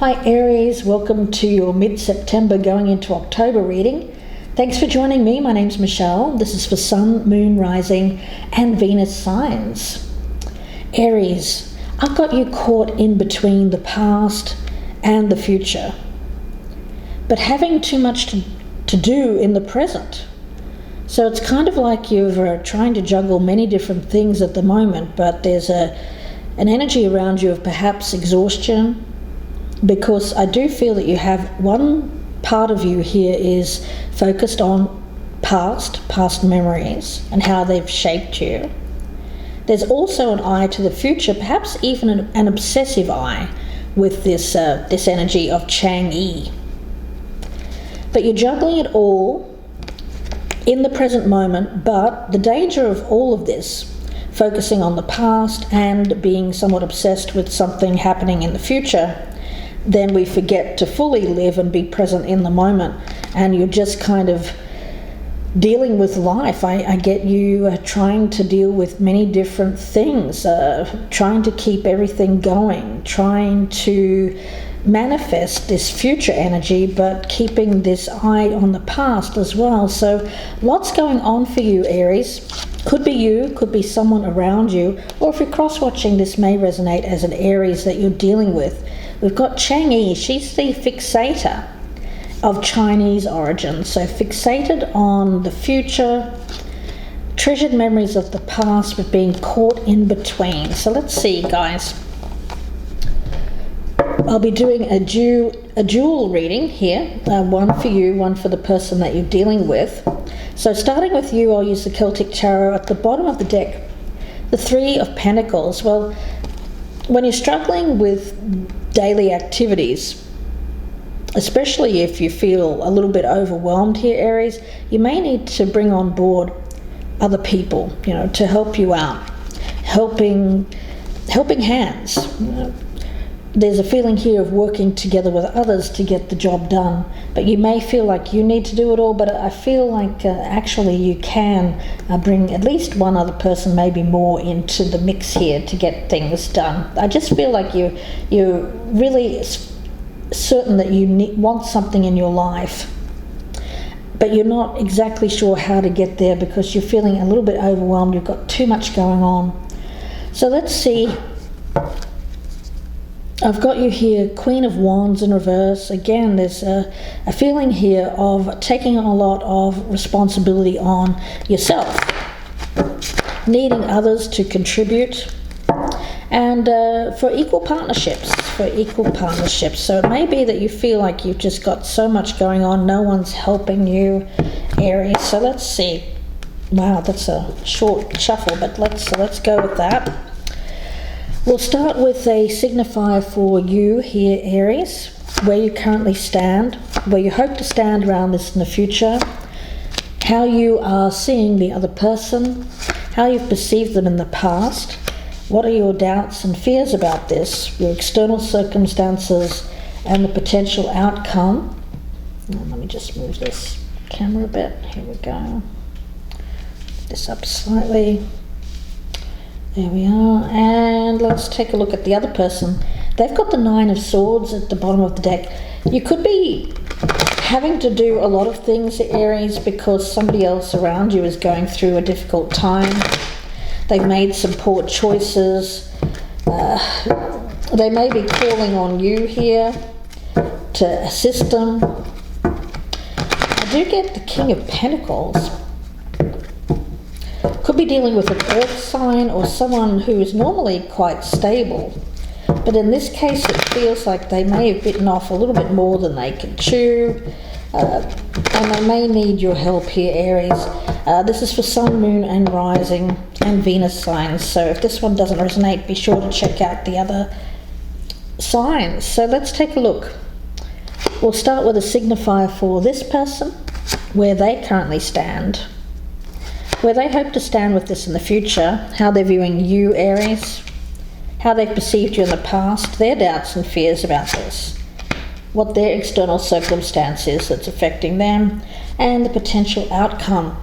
Hi Aries, welcome to your mid-September going into October reading. Thanks for joining me. My name's Michelle. This is for Sun, Moon, Rising and Venus signs. Aries, I've got you caught in between the past and the future, but having too much to do in the present. So it's kind of like you're trying to juggle many different things at the moment, but there's an energy around you of perhaps exhaustion, because I do feel that you have one part of you here is focused on past memories and how they've shaped you. There's also an eye to the future, perhaps even an obsessive eye with this energy of Chang'e. But you're juggling it all in the present moment, but the danger of all of this, focusing on the past and being somewhat obsessed with something happening in the future, then we forget to fully live and be present in the moment, and you're just kind of dealing with life. I get you trying to deal with many different things, trying to keep everything going, trying to manifest this future energy, but keeping this eye on the past as well. So lots going on for you, Aries. Could be you, could be someone around you, or if you're cross-watching, this may resonate as an Aries that you're dealing with. We've got Chang'e. She's the fixator of Chinese origin, so fixated on the future, treasured memories of the past, but being caught in between. So let's see, guys. I'll be doing a dual reading here, one for you, one for the person that you're dealing with. So starting with you, I'll use the Celtic tarot. At the bottom of the deck, the Three of Pentacles. Well, when you're struggling with daily activities, especially if you feel a little bit overwhelmed here, Aries, you may need to bring on board other people, to help you out, helping hands. There's a feeling here of working together with others to get the job done, but you may feel like you need to do it all, but I feel like actually you can bring at least one other person, maybe more, into the mix here to get things done. I just feel like you're really certain that you want something in your life, but you're not exactly sure how to get there because you're feeling a little bit overwhelmed. You've got too much going on. So let's see. I've got you here, Queen of Wands in reverse. Again, there's a feeling here of taking a lot of responsibility on yourself, needing others to contribute, and for equal partnerships. So it may be that you feel like you've just got so much going on, no one's helping you, Aries. So let's see. Wow, that's a short shuffle, but let's go with that. We'll start with a signifier for you here, Aries, where you currently stand, where you hope to stand around this in the future, how you are seeing the other person, how you've perceived them in the past, what are your doubts and fears about this, your external circumstances and the potential outcome. Let me just move this camera a bit. Here we go. Put this up slightly. There we are, and let's take a look at the other person. They've got the Nine of Swords at the bottom of the deck. You could be having to do a lot of things, Aries, because somebody else around you is going through a difficult time. They've made some poor choices. They may be calling on you here to assist them. I do get the King of Pentacles. Could be dealing with an earth sign or someone who is normally quite stable, but in this case it feels like they may have bitten off a little bit more than they can chew, and they may need your help here, Aries. This is for Sun, Moon and Rising and Venus signs, so if this one doesn't resonate, be sure to check out the other signs. So let's take a look. We'll start with a signifier for this person, where they currently stand, where they hope to stand with this in the future, how they're viewing you, Aries, how they've perceived you in the past, their doubts and fears about this, what their external circumstance is that's affecting them, and the potential outcome.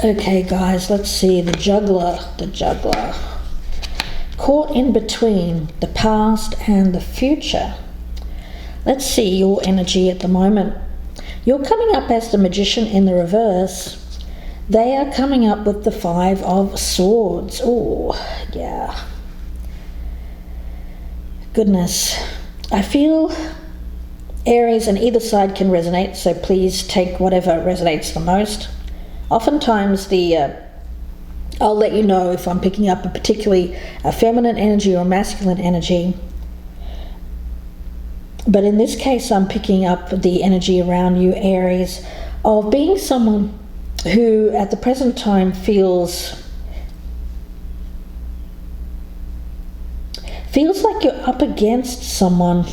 Okay, guys, let's see, the juggler. caught in between the past and the future. Let's see your energy at the moment. You're coming up as the Magician in the reverse. They are coming up with the Five of Swords. Oh, yeah. Goodness. I feel Aries and either side can resonate, so please take whatever resonates the most. Oftentimes I'll let you know if I'm picking up a particularly feminine energy or masculine energy. But in this case, I'm picking up the energy around you, Aries, of being someone who at the present time feels like you're up against someone.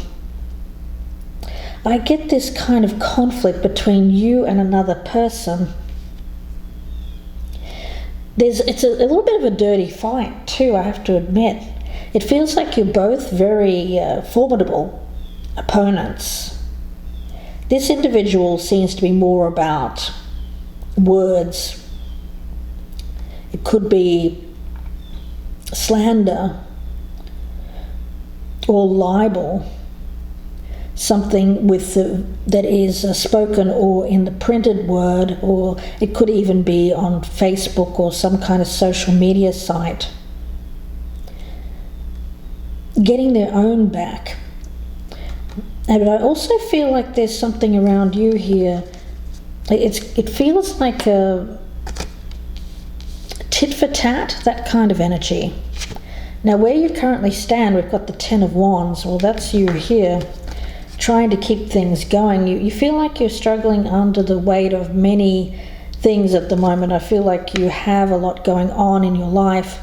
I get this kind of conflict between you and another person. It's a little bit of a dirty fight too, I have to admit. It feels like you're both very formidable opponents. This individual seems to be more about words. It could be slander or libel, something that is spoken or in the printed word, or it could even be on Facebook or some kind of social media site. Getting their own back. But I also feel like there's something around you here. It feels like a tit for tat, that kind of energy. Now where you currently stand, we've got the Ten of Wands. Well, that's you here, trying to keep things going. You feel like you're struggling under the weight of many things at the moment. I feel like you have a lot going on in your life,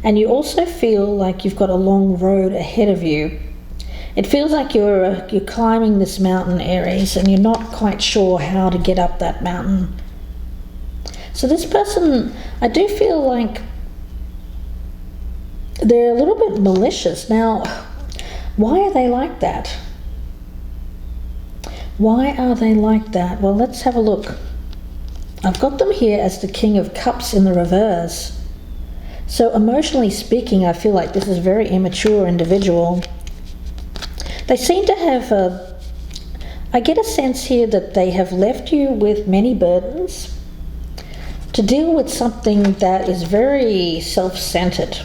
and you also feel like you've got a long road ahead of you. It feels like you're climbing this mountain, Aries, and you're not quite sure how to get up that mountain. So this person, I do feel like they're a little bit malicious. Now, why are they like that? Why are they like that? Well, let's have a look. I've got them here as the King of Cups in the reverse. So emotionally speaking, I feel like this is a very immature individual. They seem to have I get a sense here that they have left you with many burdens to deal with something that is very self-centered.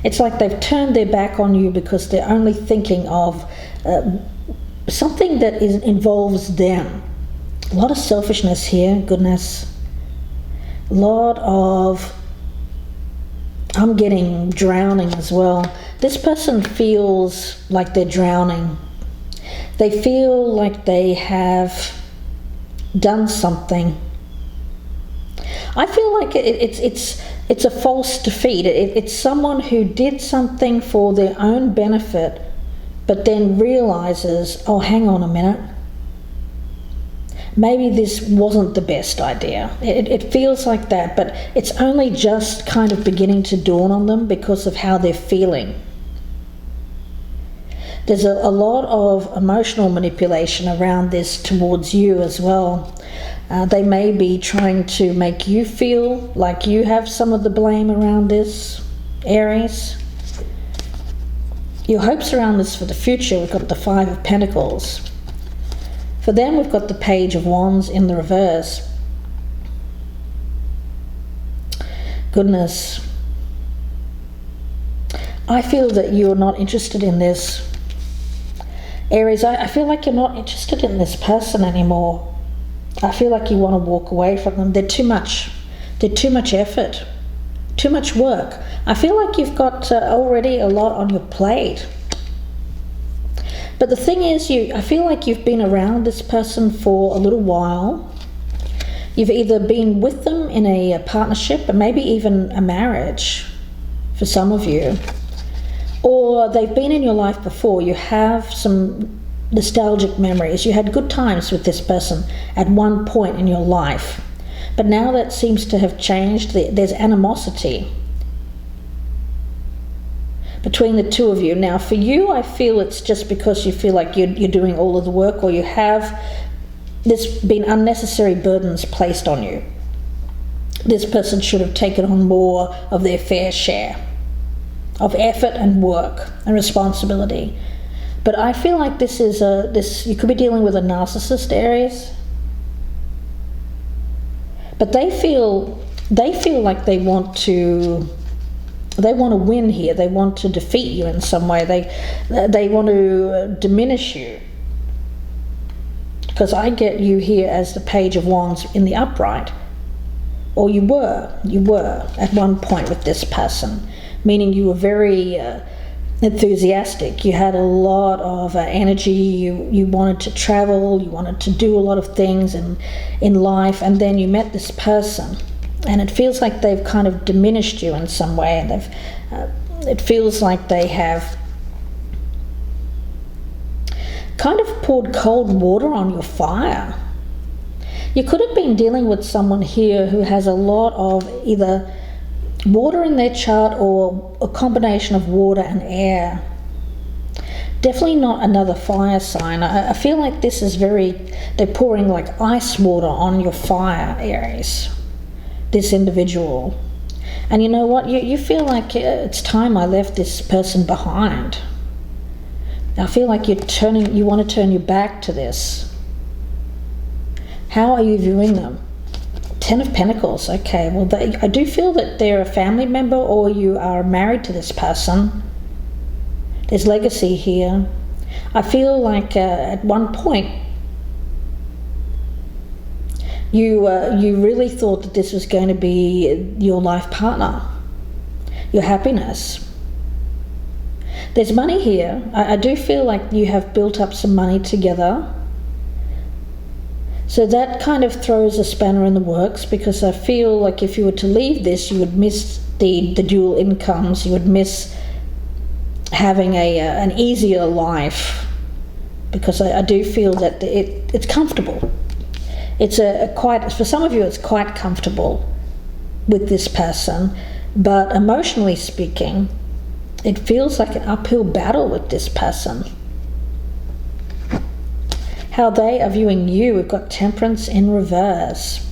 It's like they've turned their back on you because they're only thinking of something that involves them. A lot of selfishness here, goodness. A lot of, I'm getting drowning as well. This person feels like they're drowning. They feel like they have done something. I feel like it's a false defeat. It's someone who did something for their own benefit, but then realizes, oh, hang on a minute. Maybe this wasn't the best idea. It feels like that, but it's only just kind of beginning to dawn on them because of how they're feeling. There's a lot of emotional manipulation around this towards you as well. They may be trying to make you feel like you have some of the blame around this, Aries. Your hopes around this for the future, we've got the Five of Pentacles. For them, we've got the Page of Wands in the reverse. Goodness. I feel that you're not interested in this. Aries, I feel like you're not interested in this person anymore. I feel like you want to walk away from them. They're too much. They're too much effort. Too much work. I feel like you've got already a lot on your plate. But the thing is, I feel like you've been around this person for a little while. You've either been with them in a partnership, or maybe even a marriage for some of you, or they've been in your life before. You have some nostalgic memories. You had good times with this person at one point in your life, but now that seems to have changed. There's animosity between the two of you. Now for you, I feel it's just because you feel like you're doing all of the work, or you have there's been unnecessary burdens placed on you. this person should have taken on more of their fair share of effort and work and responsibility. But I feel like this is you could be dealing with a narcissist, Aries. But they feel like they want to win here. They want to defeat you in some way. They want to diminish you. Because I get you here as the Page of Wands in the upright. Or you were at one point with this person, meaning you were very enthusiastic. You had a lot of energy. You wanted to travel. You wanted to do a lot of things in life, and then you met this person, and it feels like they've kind of diminished you in some way, and it feels like they have kind of poured cold water on your fire. You could have been dealing with someone here who has a lot of either water in their chart or a combination of water and air. Definitely not another fire sign. I feel like this is they're pouring like ice water on your fire, Aries, this individual. And you know what? You feel like it's time I left this person behind. I feel like you want to turn your back to this. How are you viewing them? 10 of Pentacles. Okay, well, I do feel that they're a family member or you are married to this person. There's legacy here. I feel like at one point you really thought that this was going to be your life partner, your happiness. There's money here. I do feel like you have built up some money together. So that kind of throws a spanner in the works, because I feel like if you were to leave this, you would miss the dual incomes. You would miss having an easier life, because I do feel that it's comfortable. It's for some of you, it's quite comfortable with this person, but emotionally speaking, it feels like an uphill battle with this person. How they are viewing you, we've got Temperance in reverse.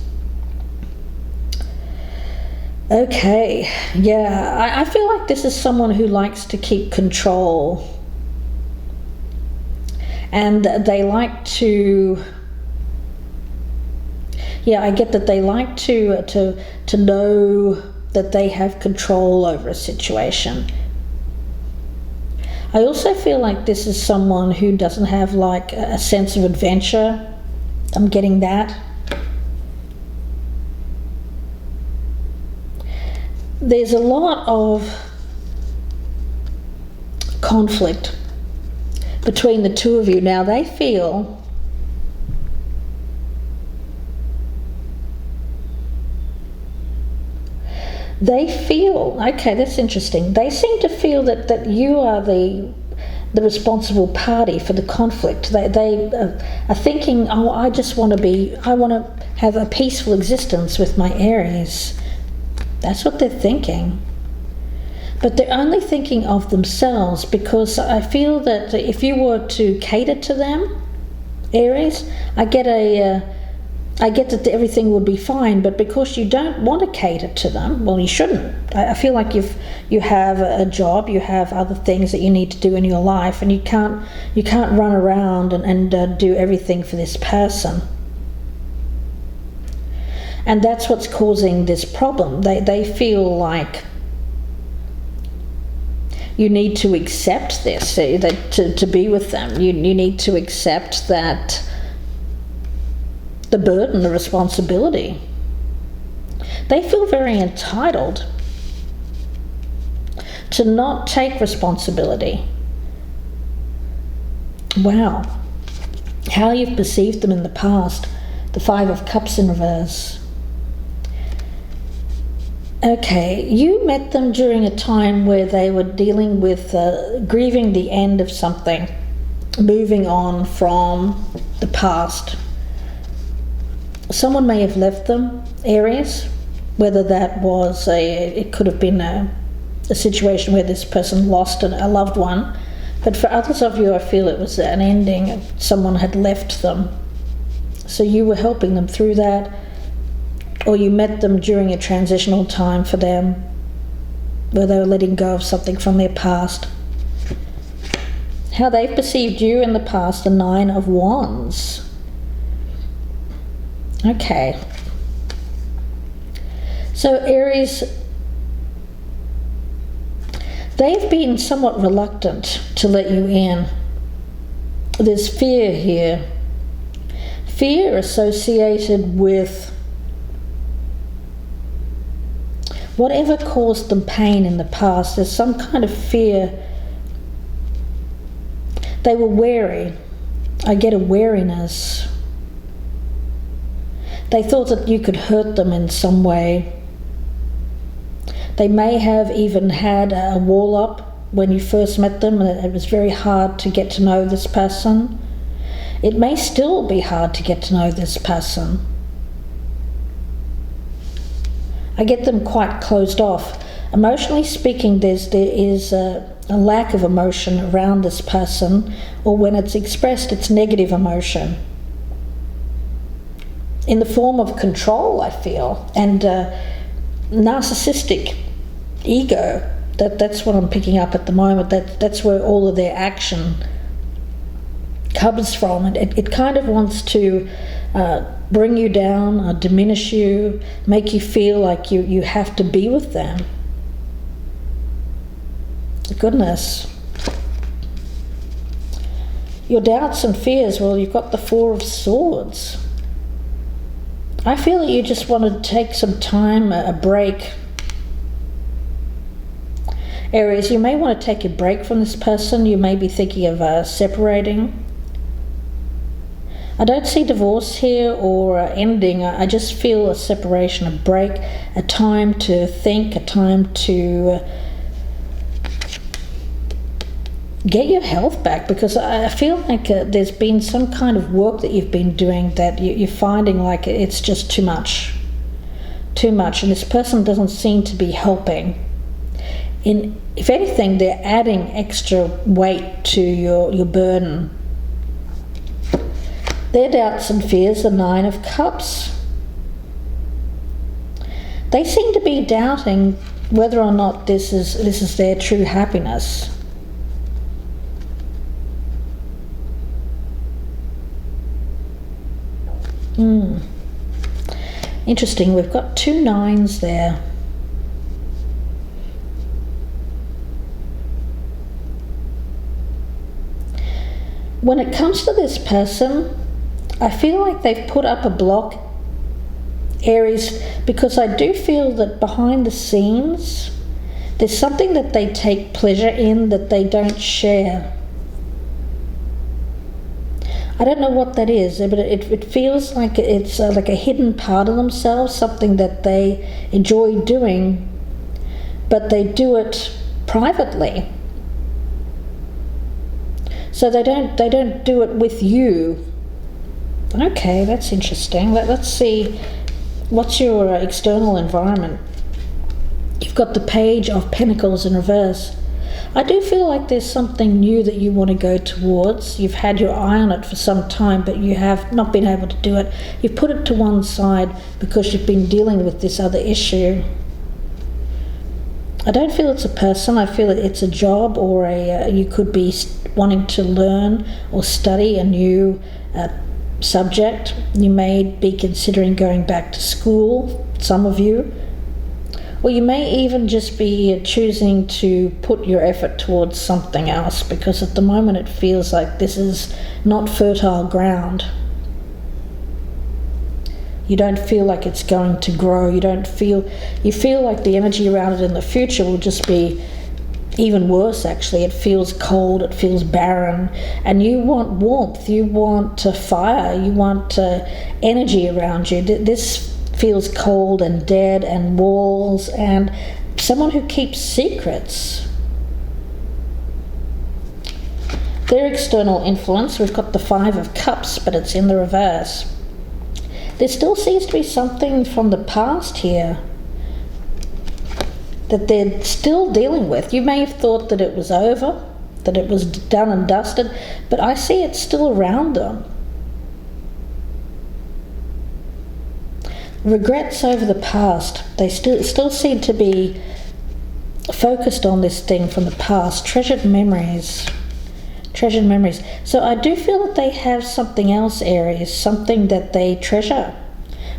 Okay, yeah, I feel like this is someone who likes to keep control. And they like to, I get that they like to know that they have control over a situation. I also feel like this is someone who doesn't have like a sense of adventure. I'm getting that. There's a lot of conflict between the two of you. Now they feel okay, that's interesting. They seem to feel that you are the responsible party for the conflict. They are thinking, I want to have a peaceful existence with my Aries. That's what they're thinking. But they're only thinking of themselves, because I feel that if you were to cater to them, Aries, I get that everything would be fine, but because you don't want to cater to them, well, you shouldn't. I feel like you have a job, you have other things that you need to do in your life, and you can't run around and do everything for this person. And that's what's causing this problem. They feel like you need to accept this, that to be with them. You need to accept that the burden, the responsibility. They feel very entitled to not take responsibility. Wow. How you've perceived them in the past. The Five of Cups in reverse. Okay, you met them during a time where they were dealing with grieving the end of something, moving on from the past. Someone may have left them, Aries, whether that was it could have been a situation where this person lost a loved one, but for others of you, I feel it was an ending. Someone had left them. So you were helping them through that, or you met them during a transitional time for them, where they were letting go of something from their past. How they've perceived you in the past, the 9 of Wands. Okay. So Aries, they've been somewhat reluctant to let you in. There's fear here. Fear associated with whatever caused them pain in the past. There's some kind of fear. They were wary. I get a wariness. They thought that you could hurt them in some way. They may have even had a wall up when you first met them, and it was very hard to get to know this person. It may still be hard to get to know this person. I get them quite closed off. Emotionally speaking, there is a lack of emotion around this person, or when it's expressed, it's negative emotion. In the form of control, I feel, and narcissistic ego. That's what I'm picking up at the moment. That's where all of their action comes from. And it kind of wants to bring you down, diminish you, make you feel like you have to be with them. Goodness. Your doubts and fears, well, you've got the 4 of Swords. I feel that you just want to take some time, a break. Aries, you may want to take a break from this person. You may be thinking of separating. I don't see divorce here or ending. I just feel a separation, a break, a time to think, a time to get your health back, because I feel like there's been some kind of work that you've been doing that you're finding like it's just too much, and this person doesn't seem to be helping. If anything, they're adding extra weight to your burden. Their doubts and fears, the 9 of Cups. They seem to be doubting whether or not this is their true happiness. Interesting, we've got 2 9s there. When it comes to this person, I feel like they've put up a block, Aries, because I do feel that behind the scenes there's something that they take pleasure in that they don't share. I don't know what that is, but it feels like it's like a hidden part of themselves, something that they enjoy doing, but they do it privately. So they don't do it with you. Okay, that's interesting. Let's see, what's your external environment? You've got the Page of Pentacles in reverse. I do feel like there's something new that you want to go towards. You've had your eye on it for some time, but you have not been able to do it. You've put it to one side because you've been dealing with this other issue. I don't feel it's a person. I feel it's a job, or you could be wanting to learn or study a new subject. You may be considering going back to school, some of you. Or you may even just be choosing to put your effort towards something else, because at the moment it feels like this is not fertile ground. You don't feel like it's going to grow. You feel like the energy around it in the future will just be even worse, actually. It feels cold, it feels barren, and you want warmth, you want fire, you want energy around you. This feels cold and dead, and walls, and someone who keeps secrets. Their external influence, we've got the 5 of Cups, but it's in the reverse. There still seems to be something from the past here that they're still dealing with. You may have thought that it was over, that it was done and dusted, but I see it's still around them. regrets over the past. They still seem to be focused on this thing from the past, treasured memories. So I do feel that they have something else, Aries, something that they treasure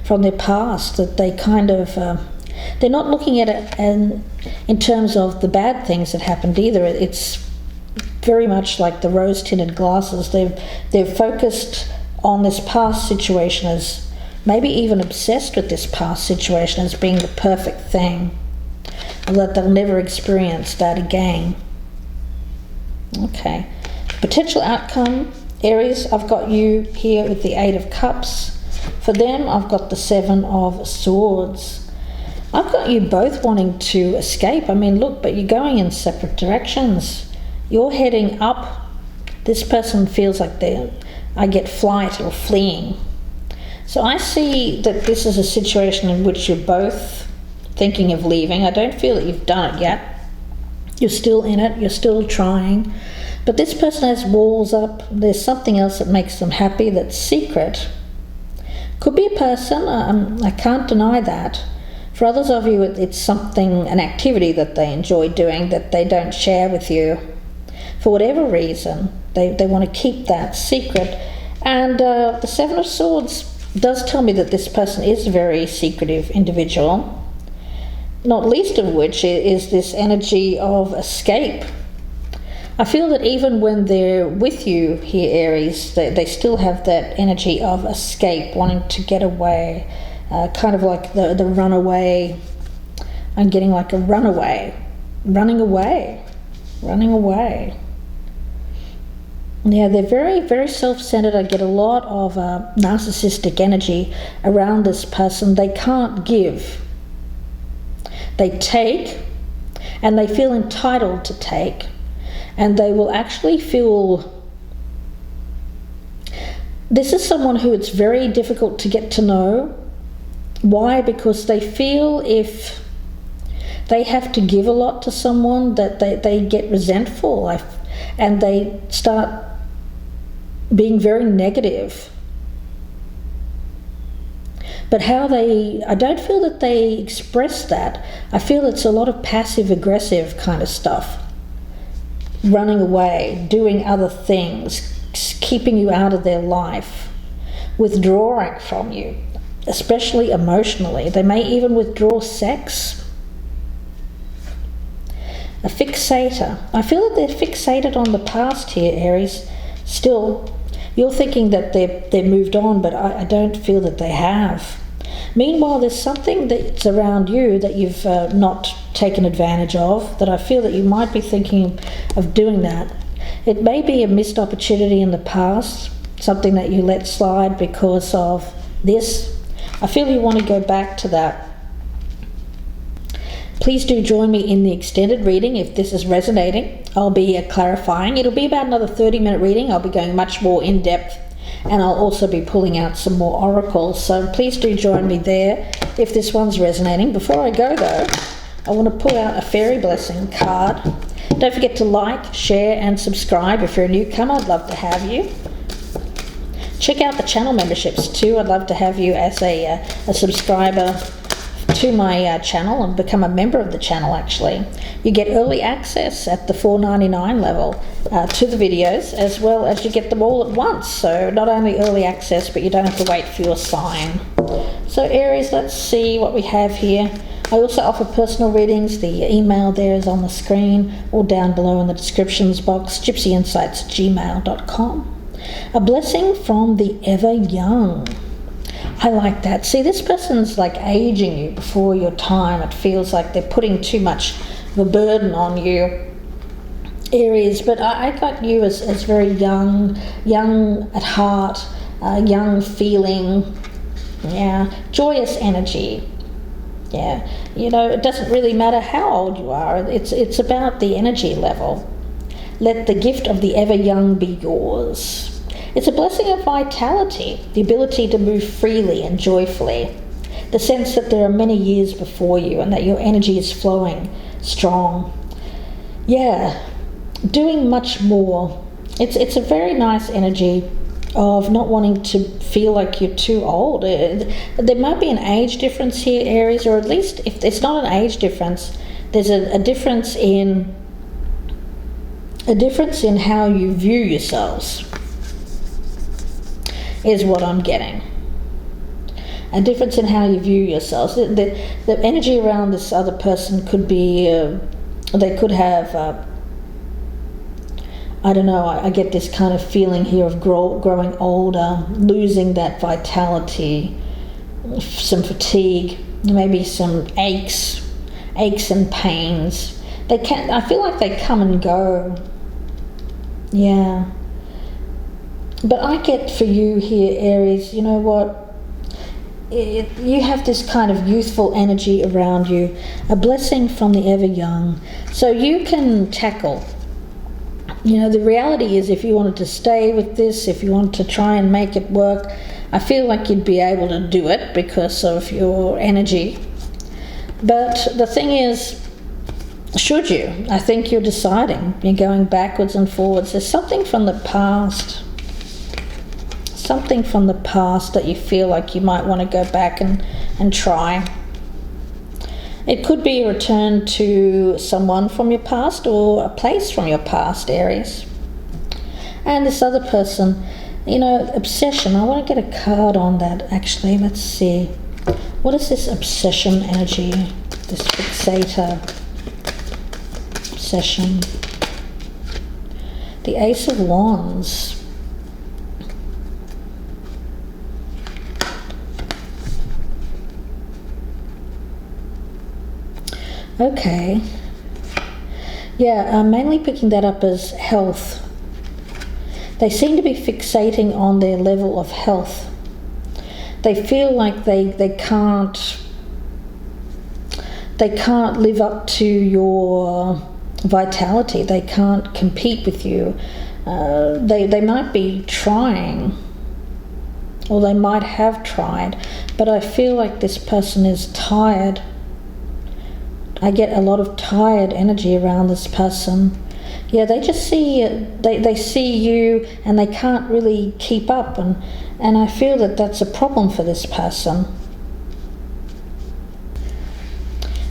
from their past, that they kind of, they're not looking at it in terms of the bad things that happened either. It's very much like the rose-tinted glasses. They've focused on this past situation as, maybe even obsessed with this past situation as being the perfect thing, and that they'll never experience that again. Okay. Potential outcome, Aries, I've got you here with the 8 of Cups. For them, I've got the 7 of Swords. I've got you both wanting to escape. I mean, look, but you're going in separate directions. You're heading up. This person feels like I get flight or fleeing. So I see that this is a situation in which you're both thinking of leaving. I don't feel that you've done it yet. You're still in it. You're still trying. But this person has walls up. There's something else that makes them happy that's secret. Could be a person. I can't deny that. For others of you, it's something, an activity that they enjoy doing that they don't share with you. For whatever reason, they want to keep that secret. And the 7 of Swords does tell me that this person is a very secretive individual, not least of which is this energy of escape. I feel that even when they're with you here, Aries, they still have that energy of escape, wanting to get away, kind of like the runaway. I'm getting like a runaway, running away. Yeah, they're very, very self-centered. I get a lot of narcissistic energy around this person. They can't give. They take, and they feel entitled to take. And they will actually feel... This is someone who it's very difficult to get to know. Why? Because they feel if they have to give a lot to someone that they get resentful, and they start being very negative. But I don't feel that they express that. I feel it's a lot of passive-aggressive kind of stuff. Running away, doing other things, keeping you out of their life, withdrawing from you, especially emotionally. They may even withdraw sex. A fixator. I feel that they're fixated on the past here, Aries. Still, you're thinking that they've moved on, but I don't feel that they have. Meanwhile, there's something that's around you that you've not taken advantage of, that I feel that you might be thinking of doing that. It may be a missed opportunity in the past, something that you let slide because of this. I feel you want to go back to that. Please do join me in the extended reading if this is resonating. I'll be clarifying. It'll be about another 30-minute reading. I'll be going much more in-depth, and I'll also be pulling out some more oracles. So please do join me there if this one's resonating. Before I go though, I want to pull out a fairy blessing card. Don't forget to like, share and subscribe. If you're a newcomer, I'd love to have you. Check out the channel memberships too. I'd love to have you as a subscriber to my channel and become a member of the channel. Actually, you get early access at the $4.99 level to the videos, as well as you get them all at once. So not only early access, but you don't have to wait for your sign. So Aries, let's see what we have here. I also offer personal readings. The email there is on the screen or down below in the descriptions box, gypsyinsights@gmail.com. A blessing from the ever young. I like that. See, this person's like aging you before your time. It feels like they're putting too much of a burden on you, Aries. But I got you as very young at heart, young feeling, yeah, joyous energy. Yeah, you know, it doesn't really matter how old you are. It's about the energy level. Let the gift of the ever young be yours. It's a blessing of vitality, the ability to move freely and joyfully, the sense that there are many years before you and that your energy is flowing strong. Yeah, doing much more. It's a very nice energy. of not wanting to feel like you're too old. There might be an age difference here, Aries, or at least if it's not an age difference, there's a difference in how you view yourselves, is what I'm getting. A difference in how you view yourselves. The energy around this other person could be, they could have, I don't know, I get this kind of feeling here of growing older, losing that vitality, some fatigue, maybe some aches and pains. I feel like they come and go. Yeah. But I get for you here, Aries, you know what? You have this kind of youthful energy around you, a blessing from the ever young. So you can tackle. You know, the reality is if you wanted to stay with this, if you wanted to try and make it work, I feel like you'd be able to do it because of your energy. But the thing is, should you? I think you're deciding. You're going backwards and forwards. There's something from the past. Something from the past that you feel like you might want to go back and try. It could be a return to someone from your past or a place from your past, Aries. And this other person, you know, obsession. I want to get a card on that, actually. Let's see. What is this obsession energy? This fixator obsession. The Ace of Wands. Okay. Yeah, I'm mainly picking that up as health. They seem to be fixating on their level of health. They feel like they can't live up to your vitality. They can't compete with you. They might be trying, or they might have tried, but I feel like this person is tired. I get a lot of tired energy around this person. Yeah, they just see they see you and they can't really keep up, and I feel that that's a problem for this person.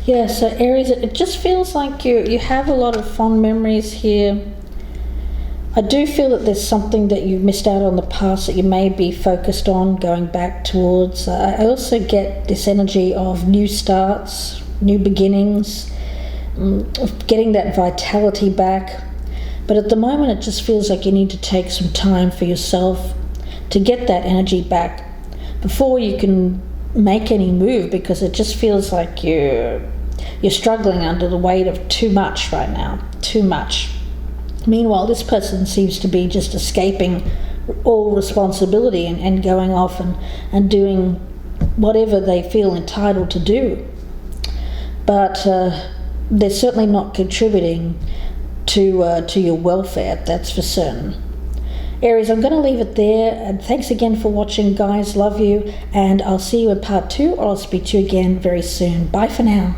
Yeah, so Aries, it just feels like you have a lot of fond memories here. I do feel that there's something that you've missed out on the past that you may be focused on going back towards. I also get this energy of new starts, new beginnings, of getting that vitality back. But at the moment it just feels like you need to take some time for yourself to get that energy back before you can make any move, because it just feels like you're struggling under the weight of too much right now. Too much. Meanwhile, this person seems to be just escaping all responsibility and going off and doing whatever they feel entitled to do. But they're certainly not contributing to your welfare, that's for certain. Aries, I'm going to leave it there, and thanks again for watching, guys. Love you, and I'll see you in part 2, or I'll speak to you again very soon. Bye for now.